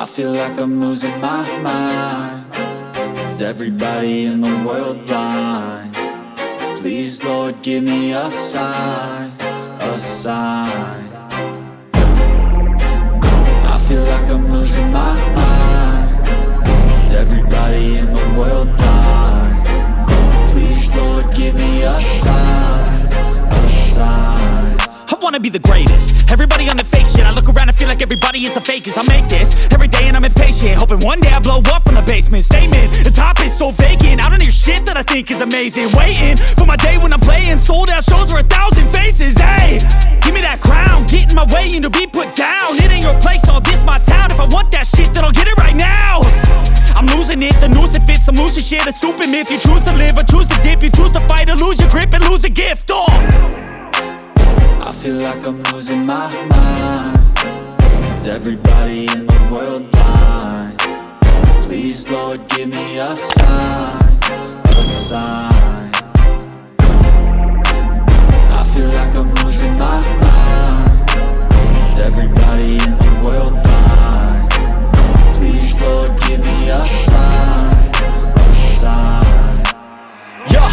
I feel like I'm losing my mind. Is everybody in the world blind? Please, Lord, give me a sign, a sign. I feel like I'm losing my mind. Is everybody in the world blind? Please, Lord, give me a sign, a sign. I wanna be the greatest. Everybody on the fake shit. I look around and feel like everybody is the fakest. I make this every day and I'm impatient, hoping one day I blow up from the basement. Statement, the top is so vacant. I don't hear shit that I think is amazing. Waiting for my day when I'm playing sold out shows for 1,000 faces. Hey, give me that crown, get in my way and to be put down. It ain't your place, all this my town. If I want that shit, then I'll get it right now. I'm losing it, the noose it fits. I'm losing shit, a stupid myth. You choose to live or choose to dip. You choose to fight or lose your grip and lose a gift. I feel like I'm losing my mind. Is everybody in the world blind? Please, Lord, give me a sign, a sign. I feel like I'm losing my mind. Is everybody in the world blind? Please, Lord, give me a sign, a sign. Yeah.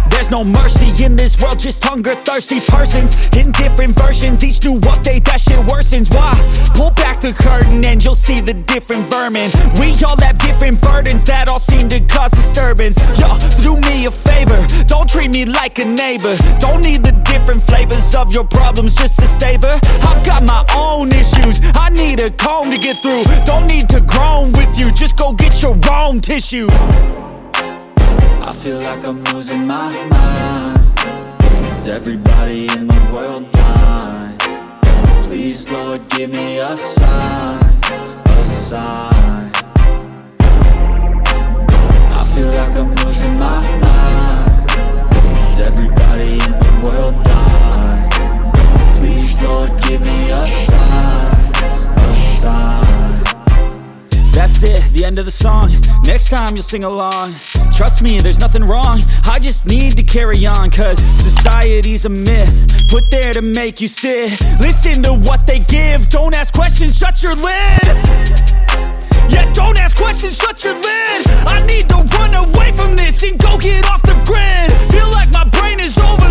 There's no mercy in this world, just hunger-thirsty persons in different versions. Each new update, that shit worsens. Why? Pull back the curtain and you'll see the different vermin. We all have different burdens that all seem to cause disturbance. Yo, so do me a favor, don't treat me like a neighbor. Don't need the different flavors of your problems just to savor. I've got my own issues, I need a comb to get through. Don't need to groan with you, just go get your own tissue. I feel like I'm losing my mind. Is everybody in the world blind? Please, Lord, give me a sign, a sign. I feel like I'm losing my mind. Is everybody in the world blind? Please, Lord, give me a sign, a sign. That's it, the end of the song. Next time you'll sing along. Trust me, there's nothing wrong. I just need to carry on, cause society's a myth put there to make you sit. Listen to what they give. Don't ask questions, shut your lid. Yeah, don't ask questions, shut your lid. I need to run away from this and go get off the grid. Feel like my brain is over